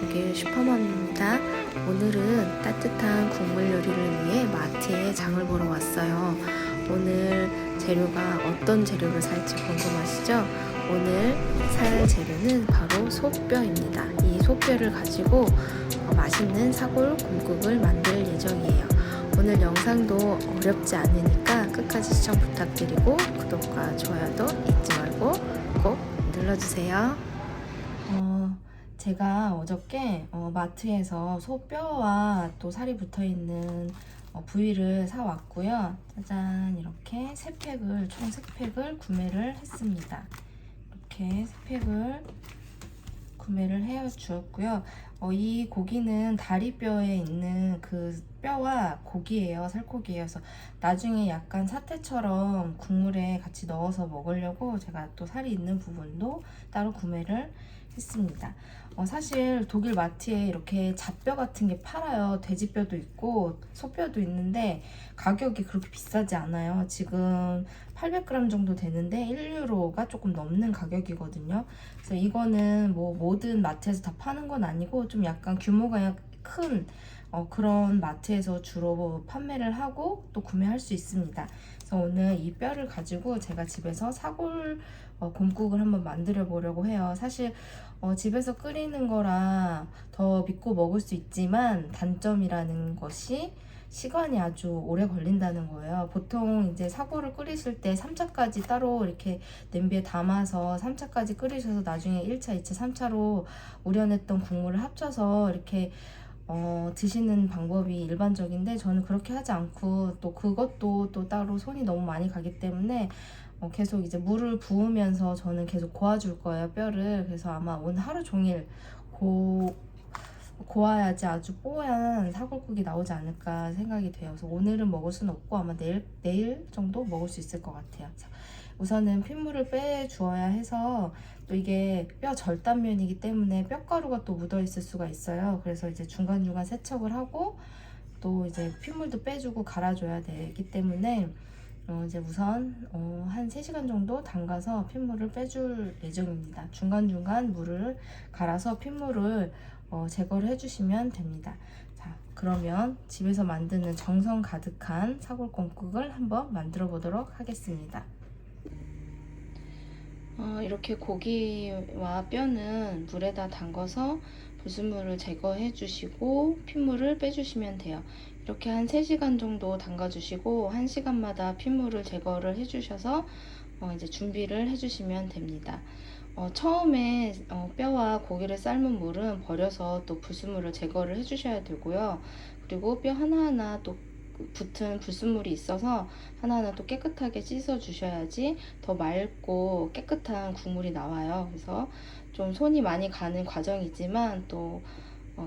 독일 슈퍼맘입니다. 오늘은 따뜻한 국물 요리를 위해 마트에 장을 보러 왔어요. 오늘 재료가 어떤 재료를 살지 궁금하시죠? 오늘 살 재료는 바로 소뼈입니다. 이 소뼈를 가지고 맛있는 사골 곰국을 만들 예정이에요. 오늘 영상도 어렵지 않으니까 끝까지 시청 부탁드리고 구독과 좋아요도 잊지 말고 꼭 눌러주세요. 제가 어저께 마트에서 소뼈와 또 살이 붙어있는 부위를 사왔고요. 짜잔, 이렇게 총 3팩을 구매를 했습니다. 이렇게 3팩을 구매를 해 주었고요. 이 고기는 다리뼈에 있는 그 뼈와 고기예요. 살코기예요. 그래서 나중에 약간 사태처럼 국물에 같이 넣어서 먹으려고 제가 또 살이 있는 부분도 따로 구매를 했습니다. 사실 독일 마트에 이렇게 잡뼈 같은 게 팔아요. 돼지뼈도 있고 소뼈도 있는데 가격이 그렇게 비싸지 않아요. 지금 800g 정도 되는데 1유로가 조금 넘는 가격이거든요. 그래서 이거는 뭐 모든 마트에서 다 파는 건 아니고 좀 약간 규모가 큰 그런 마트에서 주로 판매를 하고 또 구매할 수 있습니다. 그래서 오늘 이 뼈를 가지고 제가 집에서 사골 곰국을 한번 만들어 보려고 해요. 사실 집에서 끓이는 거라 더 믿고 먹을 수 있지만 단점이라는 것이 시간이 아주 오래 걸린다는 거예요. 보통 이제 사골을 끓이실 때 3차까지 따로 이렇게 냄비에 담아서 3차까지 끓이셔서 나중에 1차, 2차, 3차로 우려냈던 국물을 합쳐서 이렇게 드시는 방법이 일반적인데 저는 그렇게 하지 않고 또 그것도 또 따로 손이 너무 많이 가기 때문에 계속 이제 물을 부으면서 저는 계속 고아줄 거예요, 뼈를. 그래서 아마 오늘 하루 종일 고아야지 아주 뽀얀 사골국이 나오지 않을까 생각이 돼요. 그래서 오늘은 먹을 수는 없고 아마 내일 정도 먹을 수 있을 것 같아요. 자, 우선은 핏물을 빼주어야 해서 또 이게 뼈 절단면이기 때문에 뼈가루가 또 묻어 있을 수가 있어요. 그래서 이제 중간중간 세척을 하고 또 이제 핏물도 빼주고 갈아줘야 되기 때문에 이제 우선 한 3시간 정도 담가서 핏물을 빼줄 예정입니다. 중간중간 물을 갈아서 핏물을 제거를 해주시면 됩니다. 자, 그러면 집에서 만드는 정성 가득한 사골곰국을 한번 만들어 보도록 하겠습니다. 이렇게 고기와 뼈는 물에다 담궈서 불순물을 제거해 주시고 핏물을 빼주시면 돼요. 이렇게 한 3시간 정도 담가 주시고 1시간마다 핏물을 제거를 해 주셔서 이제 준비를 해 주시면 됩니다. 처음에 뼈와 고기를 삶은 물은 버려서 또 불순물을 제거를 해 주셔야 되고요. 그리고 뼈 하나하나 또 붙은 불순물이 있어서 하나하나 또 깨끗하게 씻어 주셔야지 더 맑고 깨끗한 국물이 나와요. 그래서 좀 손이 많이 가는 과정이지만 또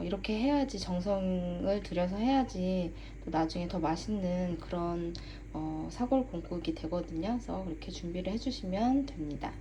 이렇게 해야지, 정성을 들여서 해야지 또 나중에 더 맛있는 그런 사골 곰국이 되거든요. 그래서 그렇게 준비를 해주시면 됩니다.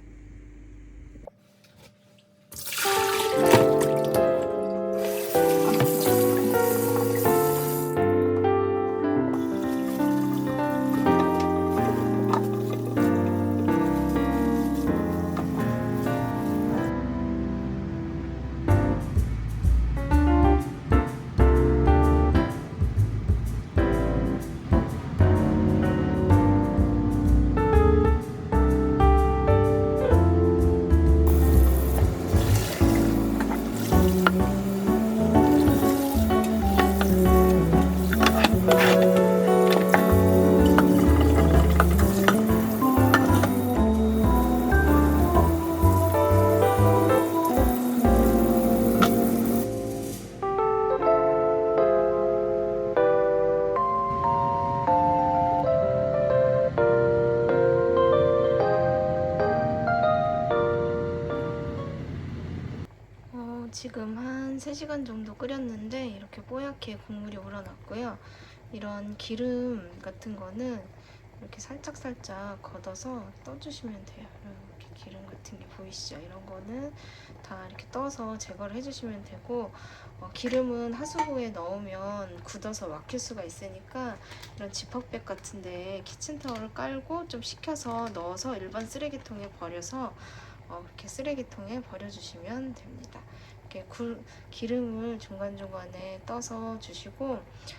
지금 한 3시간 정도 끓였는데 이렇게 뽀얗게 국물이 우러났고요. 이런 기름 같은 거는 이렇게 살짝살짝 걷어서 떠주시면 돼요. 이렇게 기름 같은 게 보이시죠? 이런 거는 다 이렇게 떠서 제거를 해주시면 되고, 기름은 하수구에 넣으면 굳어서 막힐 수가 있으니까 이런 지퍼백 같은데 키친타올을 깔고 좀 식혀서 넣어서 일반 쓰레기통에 버려서 그렇게 쓰레기통에 버려주시면 됩니다. 이렇게 기름을 중간중간에 떠서 주시고,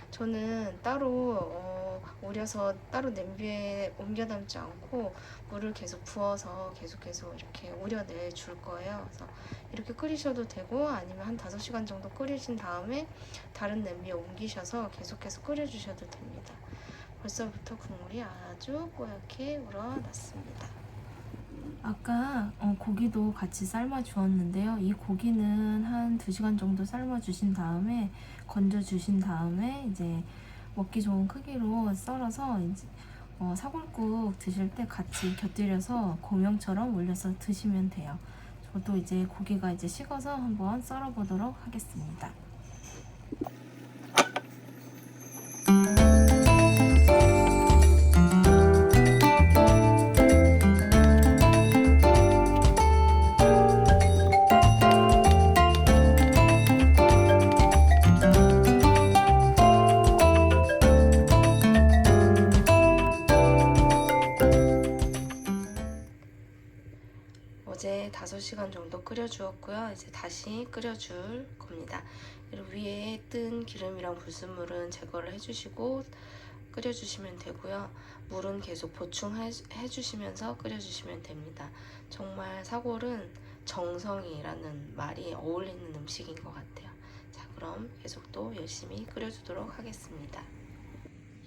저는 따로 우려서 따로 냄비에 옮겨 담지 않고 물을 계속 부어서 계속 이렇게 우려내 줄 거예요. 그래서 이렇게 끓이셔도 되고, 아니면 한 5시간 정도 끓이신 다음에 다른 냄비에 옮기셔서 계속해서 끓여주셔도 됩니다. 벌써부터 국물이 아주 뽀얗게 우러났습니다. 아까 고기도 같이 삶아 주었는데요. 이 고기는 한 2시간 정도 삶아 주신 다음에 건져 주신 다음에 이제 먹기 좋은 크기로 썰어서 이제 사골국 드실 때 같이 곁들여서 고명처럼 올려서 드시면 돼요. 저도 이제 고기가 이제 식어서 한번 썰어 보도록 하겠습니다. 어제 5시간 정도 끓여주었고요. 이제 다시 끓여줄 겁니다. 그리고 위에 뜬 기름이랑 불순물은 제거를 해주시고 끓여주시면 되고요. 물은 계속 보충해주시면서 끓여주시면 됩니다. 정말 사골은 정성이라는 말이 어울리는 음식인 것 같아요. 자, 그럼 계속 또 열심히 끓여주도록 하겠습니다.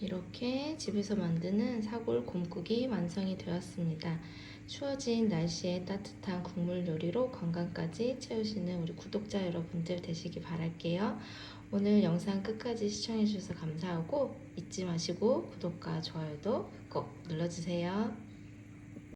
이렇게 집에서 만드는 사골 곰국이 완성이 되었습니다. 추워진 날씨에 따뜻한 국물 요리로 건강까지 채우시는 우리 구독자 여러분들 되시기 바랄게요. 오늘 영상 끝까지 시청해주셔서 감사하고, 잊지 마시고 구독과 좋아요도 꼭 눌러주세요.